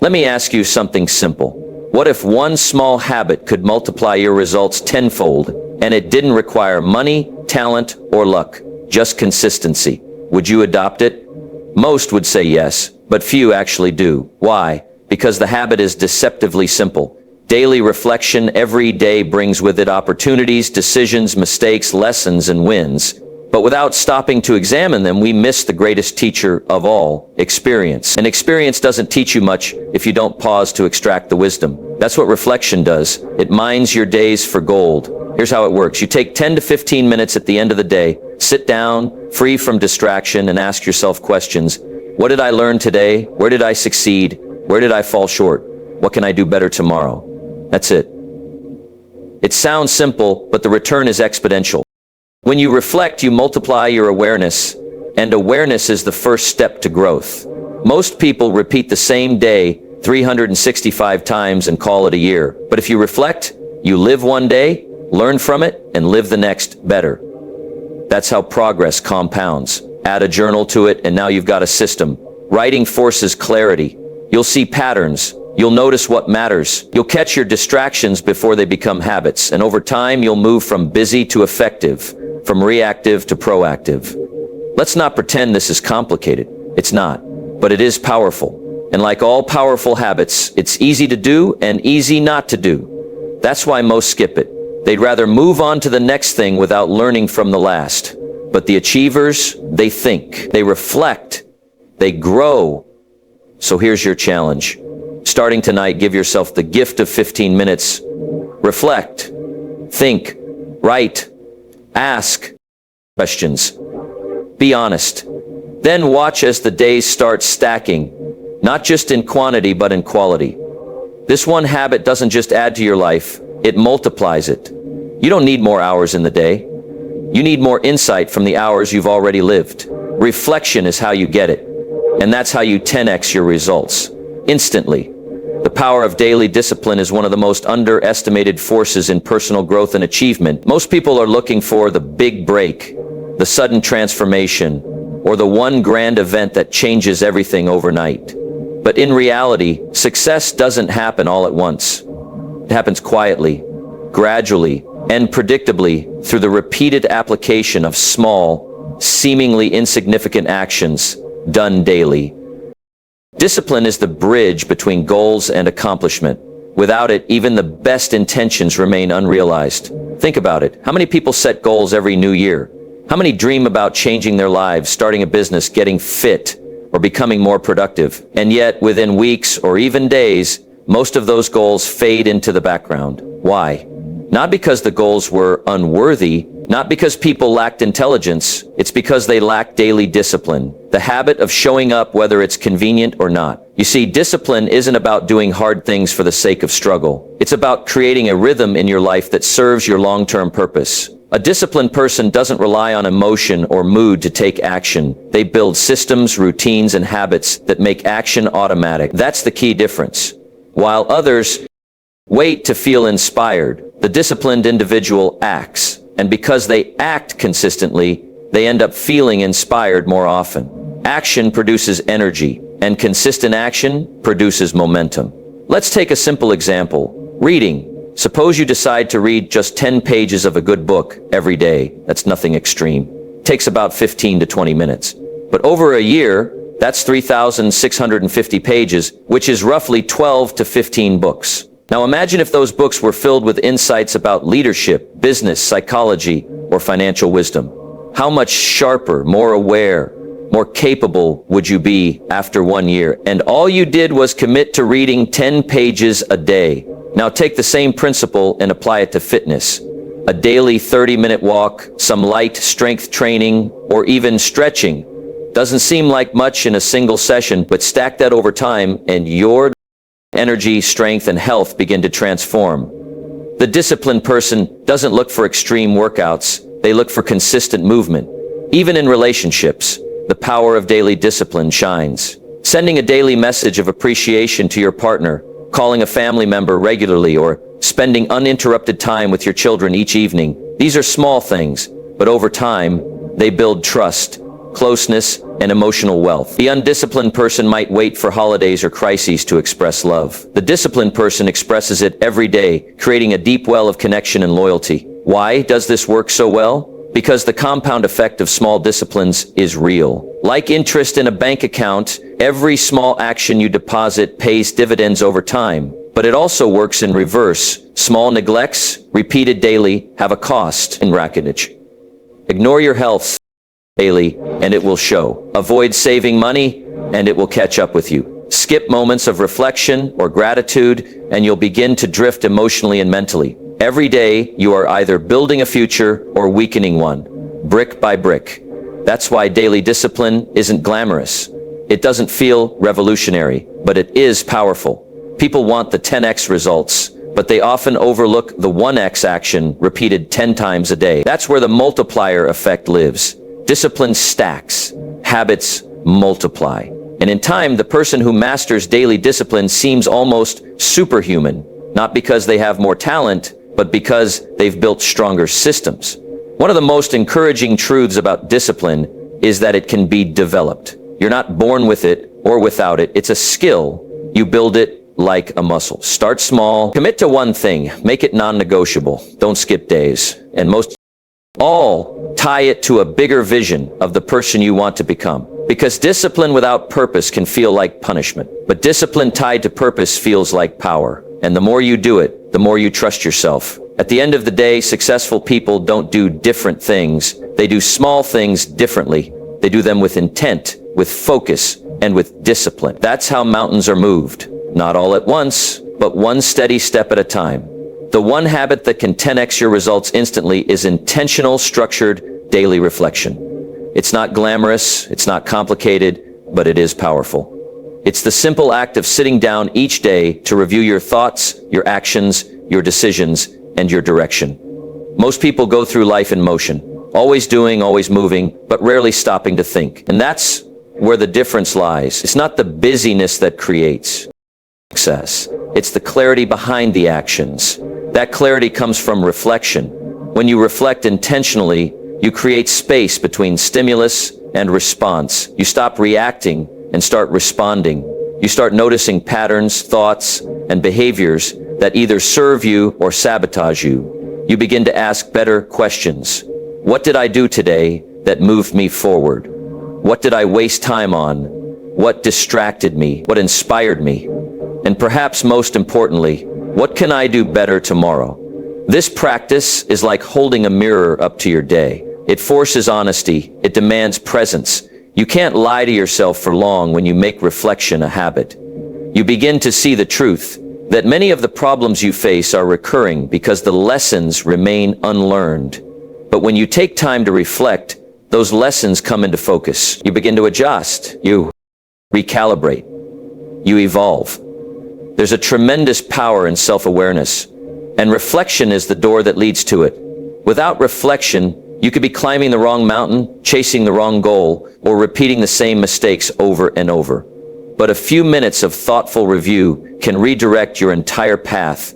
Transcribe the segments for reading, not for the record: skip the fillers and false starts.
Let me ask you something simple. What if one small habit could multiply your results tenfold, and it didn't require money, talent, or luck, just consistency? Would you adopt it? Most would say yes, but few actually do. Why? Because the habit is deceptively simple. Daily reflection every day brings with it opportunities, decisions, mistakes, lessons, and wins. But without stopping to examine them, we miss the greatest teacher of all, experience. And experience doesn't teach you much if you don't pause to extract the wisdom. That's what reflection does. It mines your days for gold. Here's how it works. You take 10 to 15 minutes at the end of the day, sit down, free from distraction, and ask yourself questions. What did I learn today? Where did I succeed? Where did I fall short? What can I do better tomorrow? That's it. It sounds simple, but the return is exponential. When you reflect, you multiply your awareness, and awareness is the first step to growth. Most people repeat the same day 365 times and call it a year. But if you reflect, you live one day, learn from it, and live the next better. That's how progress compounds. Add a journal to it, and now you've got a system. Writing forces clarity. You'll see patterns. You'll notice what matters. You'll catch your distractions before they become habits. And over time, you'll move from busy to effective, from reactive to proactive. Let's not pretend this is complicated. It's not, but it is powerful. And like all powerful habits, it's easy to do and easy not to do. That's why most skip it. They'd rather move on to the next thing without learning from the last. But the achievers, they think, they reflect, they grow. So here's your challenge. Starting tonight, give yourself the gift of 15 minutes. Reflect, think, write, ask questions. Be honest. Then watch as the days start stacking, not just in quantity, but in quality. This one habit doesn't just add to your life, it multiplies it. You don't need more hours in the day. You need more insight from the hours you've already lived. Reflection is how you get it. And that's how you 10x your results. Instantly. The power of daily discipline is one of the most underestimated forces in personal growth and achievement. Most people are looking for the big break, the sudden transformation, or the one grand event that changes everything overnight. But in reality, success doesn't happen all at once. It happens quietly, gradually, and predictably through the repeated application of small, seemingly insignificant actions done daily. Discipline is the bridge between goals and accomplishment. Without it, even the best intentions remain unrealized. Think about it. How many people set goals every new year? How many dream about changing their lives, starting a business, getting fit, or becoming more productive? And yet, within weeks or even days, most of those goals fade into the background. Why? Not because the goals were unworthy, not because people lacked intelligence, it's because they lacked daily discipline, the habit of showing up whether it's convenient or not. You see, discipline isn't about doing hard things for the sake of struggle. It's about creating a rhythm in your life that serves your long-term purpose. A disciplined person doesn't rely on emotion or mood to take action. They build systems, routines, and habits that make action automatic. That's the key difference. While others wait to feel inspired, the disciplined individual acts. And because they act consistently, they end up feeling inspired more often. Action produces energy, and consistent action produces momentum. Let's take a simple example. Reading. Suppose you decide to read just 10 pages of a good book every day. That's nothing extreme. It takes about 15 to 20 minutes. But over a year, that's 3,650 pages, which is roughly 12 to 15 books. Now imagine if those books were filled with insights about leadership, business, psychology, or financial wisdom. How much sharper, more aware, more capable would you be after 1 year? And all you did was commit to reading 10 pages a day. Now take the same principle and apply it to fitness. A daily 30-minute walk, some light strength training, or even stretching. Doesn't seem like much in a single session, but stack that over time and your energy, strength, and health begin to transform. The disciplined person doesn't look for extreme workouts. They look for consistent movement. Even in relationships, the power of daily discipline shines. Sending a daily message of appreciation to your partner, calling a family member regularly, or spending uninterrupted time with your children each evening. These are small things, but over time, they build trust, closeness, and emotional wealth. The undisciplined person might wait for holidays or crises to express love. The disciplined person expresses it every day, creating a deep well of connection and loyalty. Why does this work so well? Because the compound effect of small disciplines is real. Like interest in a bank account, every small action you deposit pays dividends over time. But it also works in reverse. Small neglects, repeated daily, have a cost in bracketage. Ignore your health daily, and it will show. Avoid saving money, and it will catch up with you. Skip moments of reflection or gratitude, and you'll begin to drift emotionally and mentally. Every day, you are either building a future or weakening one, brick by brick. That's why daily discipline isn't glamorous. It doesn't feel revolutionary, but it is powerful. People want the 10x results, but they often overlook the 1x action repeated 10 times a day. That's where the multiplier effect lives. Discipline stacks, habits multiply. And in time, the person who masters daily discipline seems almost superhuman, not because they have more talent, but because they've built stronger systems. One of the most encouraging truths about discipline is that it can be developed. You're not born with it or without it. It's a skill. You build it like a muscle. Start small, commit to one thing, make it non-negotiable. Don't skip days. And most all tie it to a bigger vision of the person you want to become. Because discipline without purpose can feel like punishment. But discipline tied to purpose feels like power. And the more you do it, the more you trust yourself. At the end of the day, successful people don't do different things. They do small things differently. They do them with intent, with focus, and with discipline. That's how mountains are moved. Not all at once, but one steady step at a time. The one habit that can 10x your results instantly is intentional, structured, daily reflection. It's not glamorous, it's not complicated, but it is powerful. It's the simple act of sitting down each day to review your thoughts, your actions, your decisions, and your direction. Most people go through life in motion, always doing, always moving, but rarely stopping to think. And that's where the difference lies. It's not the busyness that creates success. It's the clarity behind the actions. That clarity comes from reflection. When you reflect intentionally, you create space between stimulus and response. You stop reacting and start responding. You start noticing patterns, thoughts, and behaviors that either serve you or sabotage you. You begin to ask better questions. What did I do today that moved me forward? What did I waste time on? What distracted me? What inspired me? And perhaps most importantly, what can I do better tomorrow? This practice is like holding a mirror up to your day. It forces honesty. It demands presence. You can't lie to yourself for long when you make reflection a habit. You begin to see the truth that many of the problems you face are recurring because the lessons remain unlearned. But when you take time to reflect, those lessons come into focus. You begin to adjust. You recalibrate. You evolve. There's a tremendous power in self-awareness, and reflection is the door that leads to it. Without reflection, you could be climbing the wrong mountain, chasing the wrong goal, or repeating the same mistakes over and over. But a few minutes of thoughtful review can redirect your entire path.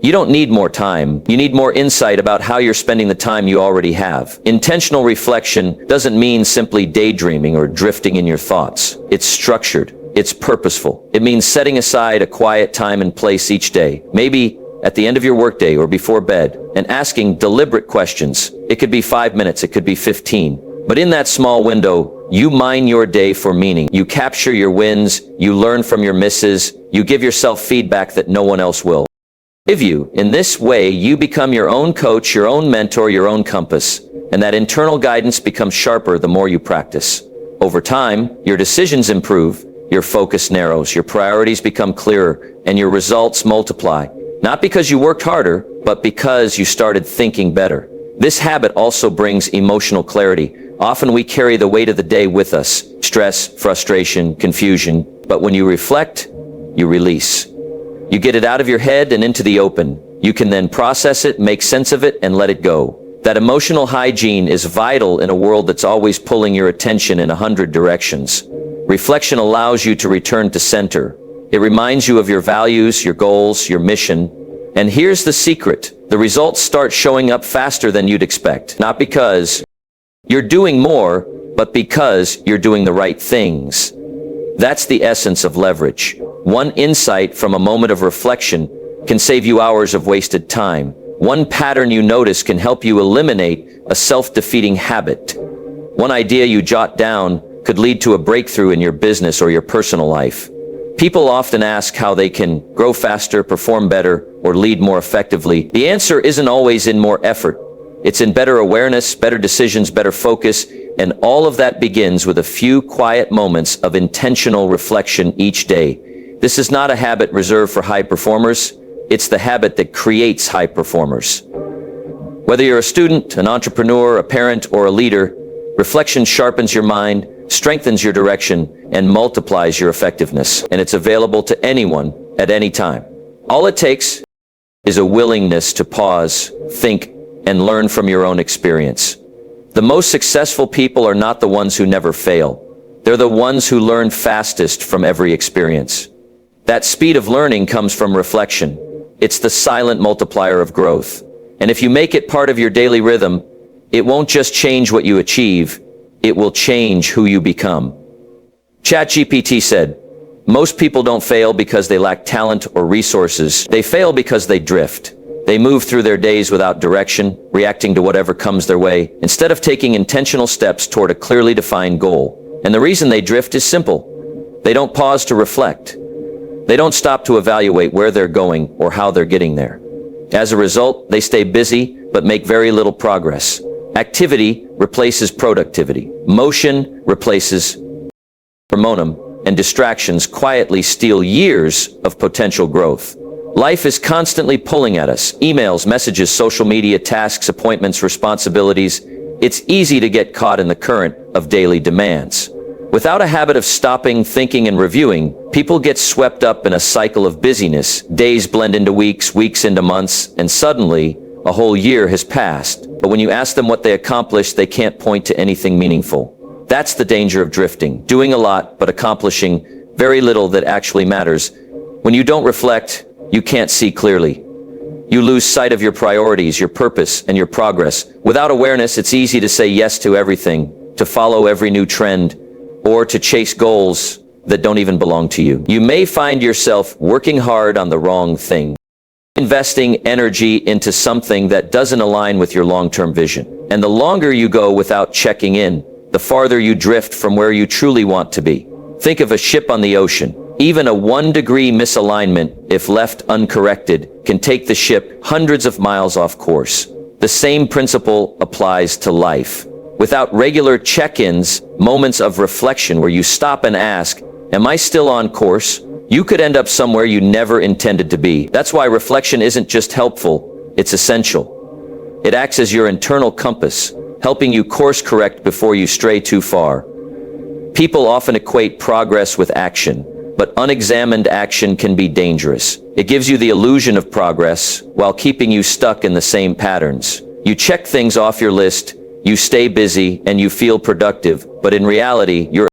You don't need more time. You need more insight about how you're spending the time you already have. Intentional reflection doesn't mean simply daydreaming or drifting in your thoughts. It's structured. It's purposeful. It means setting aside a quiet time and place each day, maybe at the end of your workday or before bed, and asking deliberate questions. It could be 5 minutes, it could be 15. But in that small window, you mine your day for meaning. You capture your wins, you learn from your misses, you give yourself feedback that no one else will give you. In this way, you become your own coach, your own mentor, your own compass, and that internal guidance becomes sharper the more you practice. Over time, your decisions improve, your focus narrows, your priorities become clearer, and your results multiply. Not because you worked harder, but because you started thinking better. This habit also brings emotional clarity. Often we carry the weight of the day with us, stress, frustration, confusion. But when you reflect, you release. You get it out of your head and into the open. You can then process it, make sense of it, and let it go. That emotional hygiene is vital in a world that's always pulling your attention in 100 directions. Reflection allows you to return to center. It reminds you of your values, your goals, your mission. And here's the secret. The results start showing up faster than you'd expect. Not because you're doing more, but because you're doing the right things. That's the essence of leverage. One insight from a moment of reflection can save you hours of wasted time. One pattern you notice can help you eliminate a self-defeating habit. One idea you jot down could lead to a breakthrough in your business or your personal life. People often ask how they can grow faster, perform better, or lead more effectively. The answer isn't always in more effort. It's in better awareness, better decisions, better focus, and all of that begins with a few quiet moments of intentional reflection each day. This is not a habit reserved for high performers. It's the habit that creates high performers. Whether you're a student, an entrepreneur, a parent, or a leader, reflection sharpens your mind, strengthens your direction, and multiplies your effectiveness. And it's available to anyone at any time. All it takes is a willingness to pause, think, and learn from your own experience. The most successful people are not the ones who never fail. They're the ones who learn fastest from every experience. That speed of learning comes from reflection. It's the silent multiplier of growth. And if you make it part of your daily rhythm, it won't just change what you achieve, it will change who you become. ChatGPT said, most people don't fail because they lack talent or resources. They fail because they drift. They move through their days without direction, reacting to whatever comes their way, instead of taking intentional steps toward a clearly defined goal. And the reason they drift is simple. They don't pause to reflect. They don't stop to evaluate where they're going or how they're getting there. As a result, they stay busy but make very little progress. Activity replaces productivity. Motion replaces momentum, and distractions quietly steal years of potential growth. Life is constantly pulling at us. Emails, messages, social media, tasks, appointments, responsibilities. It's easy to get caught in the current of daily demands. Without a habit of stopping, thinking, and reviewing, people get swept up in a cycle of busyness. Days blend into weeks, weeks into months, and suddenly, a whole year has passed. But when you ask them what they accomplished, they can't point to anything meaningful. That's the danger of drifting, doing a lot, but accomplishing very little that actually matters. When you don't reflect, you can't see clearly. You lose sight of your priorities, your purpose, and your progress. Without awareness, it's easy to say yes to everything, to follow every new trend, or to chase goals that don't even belong to you. You may find yourself working hard on the wrong thing, investing energy into something that doesn't align with your long-term vision. And the longer you go without checking in, the farther you drift from where you truly want to be. Think of a ship on the ocean. Even a 1-degree misalignment, if left uncorrected, can take the ship hundreds of miles off course. The same principle applies to life. Without regular check-ins, moments of reflection where you stop and ask, am I still on course? You could end up somewhere you never intended to be. That's why reflection isn't just helpful, it's essential. It acts as your internal compass, helping you course correct before you stray too far. People often equate progress with action, but unexamined action can be dangerous. It gives you the illusion of progress while keeping you stuck in the same patterns. You check things off your list, you stay busy, and you feel productive, but in reality, you're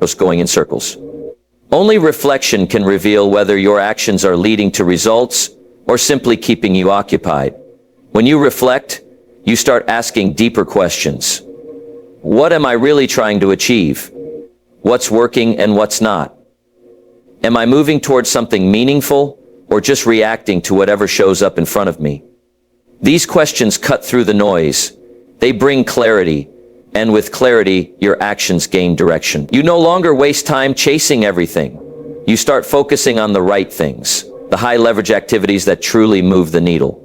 just going in circles. Only reflection can reveal whether your actions are leading to results or simply keeping you occupied. When you reflect, you start asking deeper questions. What am I really trying to achieve? What's working and what's not? Am I moving towards something meaningful or just reacting to whatever shows up in front of me? These questions cut through the noise. They bring clarity, and with clarity, your actions gain direction. You no longer waste time chasing everything. You start focusing on the right things, the high-leverage activities that truly move the needle.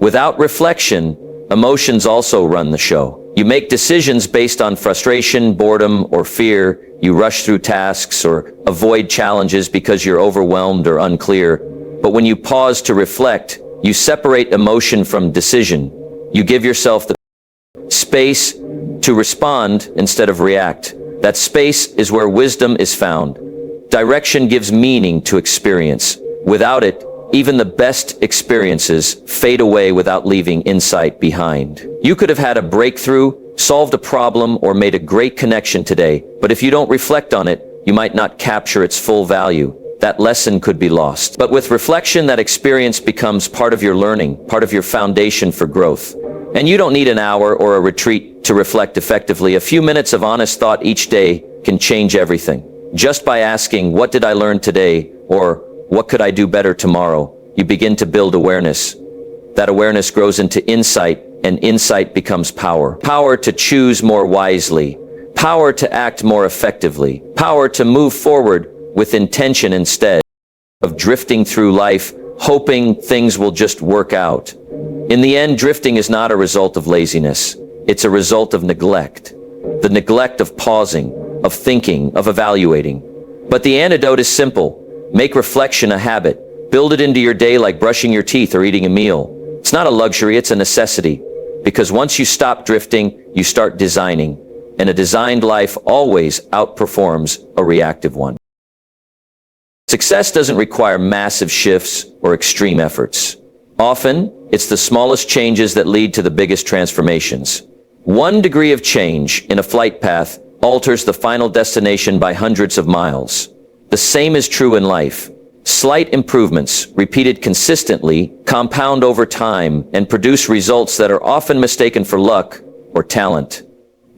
Without reflection, emotions also run the show. You make decisions based on frustration, boredom, or fear. You rush through tasks or avoid challenges because you're overwhelmed or unclear. But when you pause to reflect, you separate emotion from decision. You give yourself the space to respond instead of react. That space is where wisdom is found. Direction gives meaning to experience. Without it, even the best experiences fade away without leaving insight behind. You could have had a breakthrough, solved a problem, or made a great connection today, but if you don't reflect on it, you might not capture its full value. That lesson could be lost. But with reflection, that experience becomes part of your learning, part of your foundation for growth. And you don't need an hour or a retreat to reflect effectively. A few minutes of honest thought each day can change everything. Just by asking, what did I learn today? Or what could I do better tomorrow? You begin to build awareness. That awareness grows into insight, and insight becomes power. Power to choose more wisely. Power to act more effectively. Power to move forward with intention instead of drifting through life, hoping things will just work out. In the end, drifting is not a result of laziness. It's a result of neglect. The neglect of pausing, of thinking, of evaluating. But the antidote is simple. Make reflection a habit. Build it into your day like brushing your teeth or eating a meal. It's not a luxury, it's a necessity. Because once you stop drifting, you start designing. And a designed life always outperforms a reactive one. Success doesn't require massive shifts or extreme efforts. Often, it's the smallest changes that lead to the biggest transformations. 1 degree of change in a flight path alters the final destination by hundreds of miles. The same is true in life. Slight improvements, repeated consistently, compound over time and produce results that are often mistaken for luck or talent.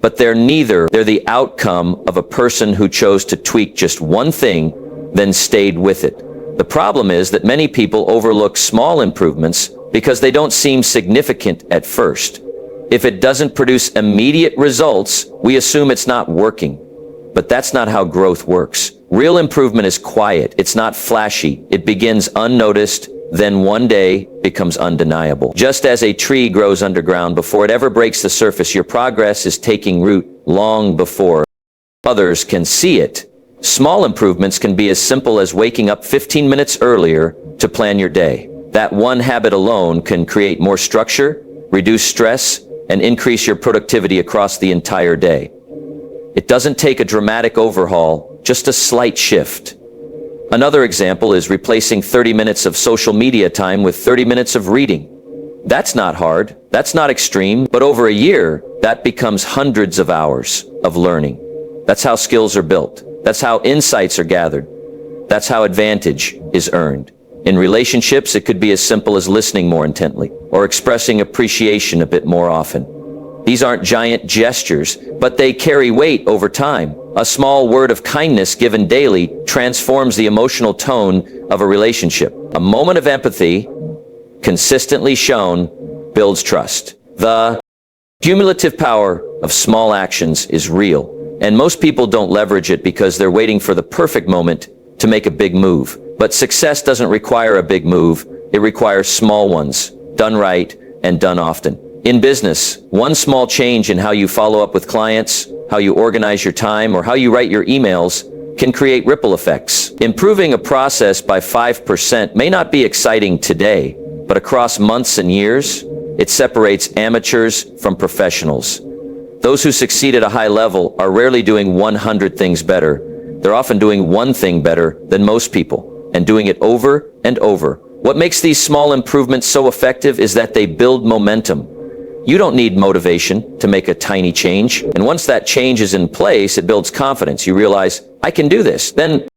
But they're neither. They're the outcome of a person who chose to tweak just one thing, then stayed with it. The problem is that many people overlook small improvements because they don't seem significant at first. If it doesn't produce immediate results, we assume it's not working. But that's not how growth works. Real improvement is quiet. It's not flashy. It begins unnoticed, then one day becomes undeniable. Just as a tree grows underground before it ever breaks the surface, your progress is taking root long before others can see it. Small improvements can be as simple as waking up 15 minutes earlier to plan your day. That one habit alone can create more structure, reduce stress, and increase your productivity across the entire day. It doesn't take a dramatic overhaul, just a slight shift. Another example is replacing 30 minutes of social media time with 30 minutes of reading. That's not hard, that's not extreme, but over a year, that becomes hundreds of hours of learning. That's how skills are built. That's how insights are gathered. That's how advantage is earned. In relationships, it could be as simple as listening more intently or expressing appreciation a bit more often. These aren't giant gestures, but they carry weight over time. A small word of kindness given daily transforms the emotional tone of a relationship. A moment of empathy, consistently shown, builds trust. The cumulative power of small actions is real. And most people don't leverage it because they're waiting for the perfect moment to make a big move. But success doesn't require a big move. It requires small ones, done right and done often. In business, one small change in how you follow up with clients, how you organize your time, or how you write your emails can create ripple effects. Improving a process by 5% may not be exciting today, but across months and years, it separates amateurs from professionals. Those who succeed at a high level are rarely doing 100 things better. They're often doing one thing better than most people, and doing it over and over. What makes these small improvements so effective is that they build momentum. You don't need motivation to make a tiny change. And once that change is in place, it builds confidence. You realize, I can do this. Then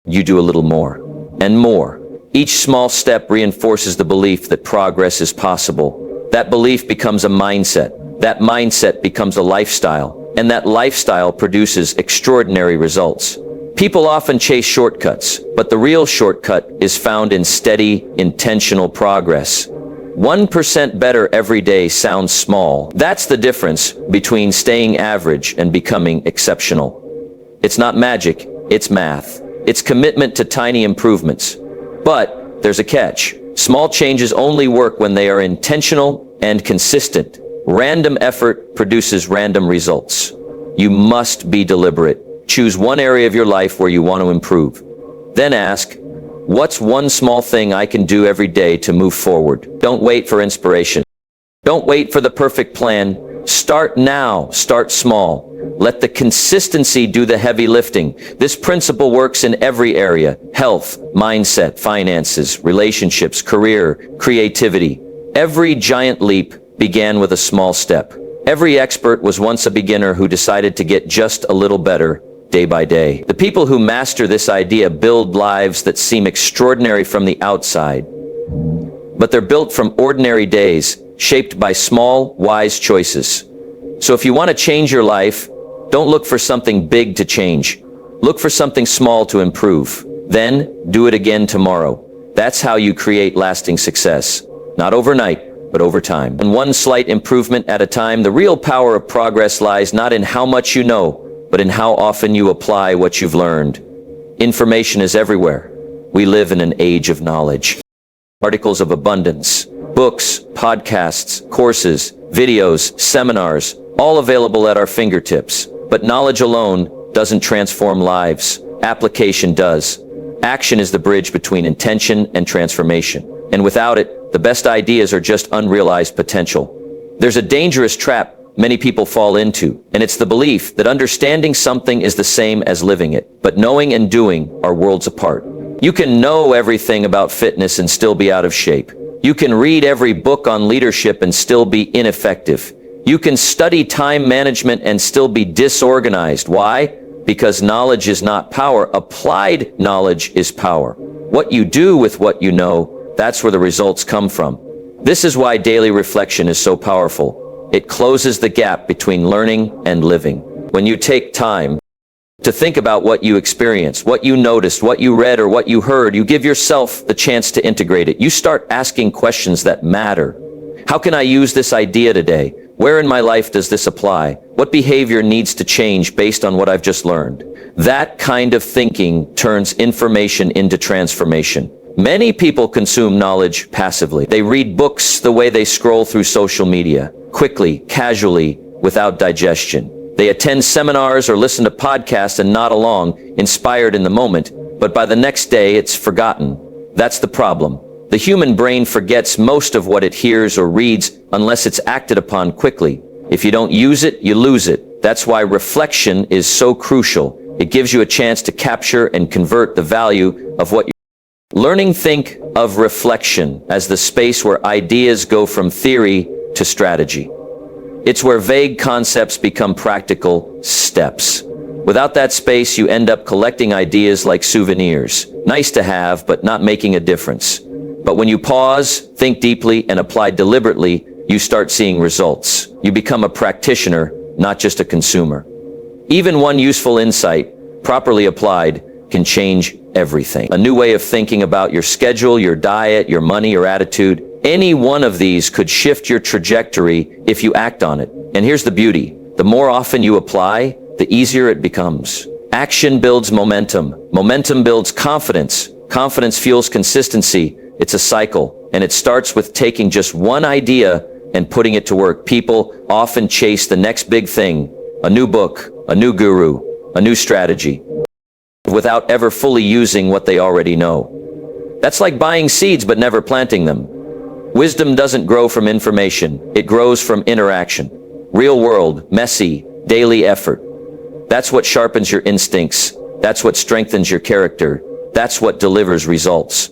you do a little more and more. Each small step reinforces the belief that progress is possible. That belief becomes a mindset. That mindset becomes a lifestyle. And that lifestyle produces extraordinary results. People often chase shortcuts, but the real shortcut is found in steady, intentional progress. 1% better every day sounds small. That's the difference between staying average and becoming exceptional. It's not magic, it's math. It's commitment to tiny improvements. But there's a catch. Small changes only work when they are intentional and consistent. Random effort produces random results. You must be deliberate. Choose one area of your life where you want to improve. Then ask, what's one small thing I can do every day to move forward? Don't wait for inspiration. Don't wait for the perfect plan. Start now. Start small. Let the consistency do the heavy lifting. This principle works in every area: health, mindset, finances, relationships, career, creativity. Every giant leap began with a small step. Every expert was once a beginner who decided to get just a little better day by day. The people who master this idea build lives that seem extraordinary from the outside, but they're built from ordinary days shaped by small, wise choices. So if you want to change your life, don't look for something big to change. Look for something small to improve. Then, do it again tomorrow. That's how you create lasting success. Not overnight, but over time. And one slight improvement at a time. The real power of progress lies not in how much you know, but in how often you apply what you've learned. Information is everywhere. We live in an age of knowledge. Articles of abundance, books, podcasts, courses, videos, seminars, all available at our fingertips. But knowledge alone doesn't transform lives. Application does. Action is the bridge between intention and transformation. And without it, the best ideas are just unrealized potential. There's a dangerous trap many people fall into, and it's the belief that understanding something is the same as living it. But knowing and doing are worlds apart. You can know everything about fitness and still be out of shape. You can read every book on leadership and still be ineffective. You can study time management and still be disorganized. Why? Because knowledge is not power. Applied knowledge is power. What you do with what you know, that's where the results come from. This is why daily reflection is so powerful. It closes the gap between learning and living. When you take time to think about what you experienced, what you noticed, what you read, or what you heard, you give yourself the chance to integrate it. You start asking questions that matter. How can I use this idea today? Where in my life does this apply? What behavior needs to change based on what I've just learned? That kind of thinking turns information into transformation. Many people consume knowledge passively. They read books the way they scroll through social media, quickly, casually, without digestion. They attend seminars or listen to podcasts and nod along, inspired in the moment, but by the next day it's forgotten. That's the problem. The human brain forgets most of what it hears or reads unless it's acted upon quickly. If you don't use it, you lose it. That's why reflection is so crucial. It gives you a chance to capture and convert the value of what you're learning. Think of reflection as the space where ideas go from theory to strategy. It's where vague concepts become practical steps. Without that space, you end up collecting ideas like souvenirs. Nice to have, but not making a difference. But when you pause, think deeply, and apply deliberately, you start seeing results. You become a practitioner, not just a consumer. Even one useful insight, properly applied, can change everything. A new way of thinking about your schedule, your diet, your money, your attitude. Any one of these could shift your trajectory if you act on it. And here's the beauty. The more often you apply, the easier it becomes. Action builds momentum. Momentum builds confidence. Confidence fuels consistency. It's a cycle, and it starts with taking just one idea and putting it to work. People often chase the next big thing, a new book, a new guru, a new strategy, without ever fully using what they already know. That's like buying seeds but never planting them. Wisdom doesn't grow from information. It grows from interaction. Real world, messy, daily effort. That's what sharpens your instincts. That's what strengthens your character. That's what delivers results.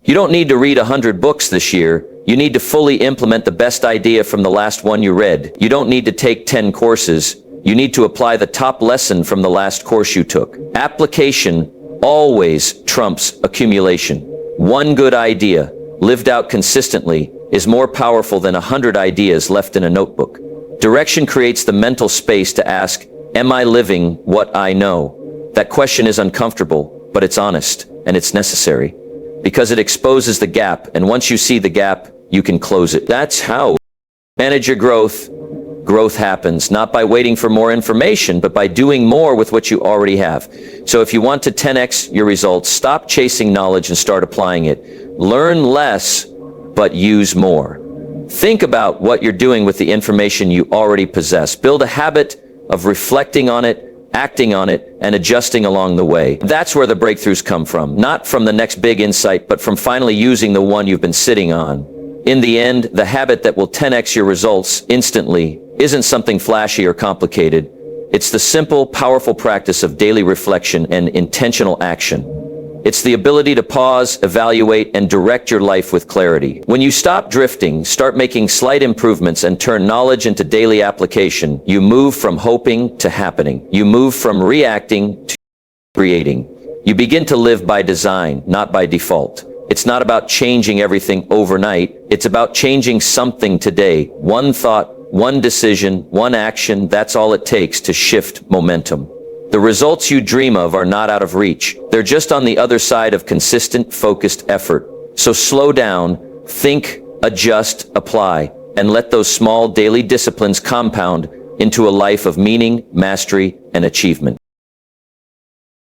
You don't need to read 100 books this year. You need to fully implement the best idea from the last one you read. You don't need to take 10 courses. You need to apply the top lesson from the last course you took. Application always trumps accumulation. One good idea, lived out consistently, is more powerful than 100 ideas left in a notebook. Direction creates the mental space to ask, am I living what I know? That question is uncomfortable, but it's honest, and it's necessary. Because it exposes the gap, and once you see the gap, you can close it. That's how manage your growth. Growth happens not by waiting for more information, but by doing more with what you already have. So if you want to 10x your results, stop chasing knowledge and start applying it. Learn less, but use more. Think about what you're doing with the information you already possess. Build a habit of reflecting on it, acting on it, and adjusting along the way. That's where the breakthroughs come from. Not from the next big insight, but from finally using the one you've been sitting on. In the end, the habit that will 10x your results instantly isn't something flashy or complicated. It's the simple, powerful practice of daily reflection and intentional action. It's the ability to pause, evaluate, and direct your life with clarity. When you stop drifting, start making slight improvements, and turn knowledge into daily application, you move from hoping to happening. You move from reacting to creating. You begin to live by design, not by default. It's not about changing everything overnight. It's about changing something today. One thought, one decision, one action, that's all it takes to shift momentum. The results you dream of are not out of reach. They're just on the other side of consistent, focused effort. So slow down, think, adjust, apply, and let those small daily disciplines compound into a life of meaning, mastery, and achievement.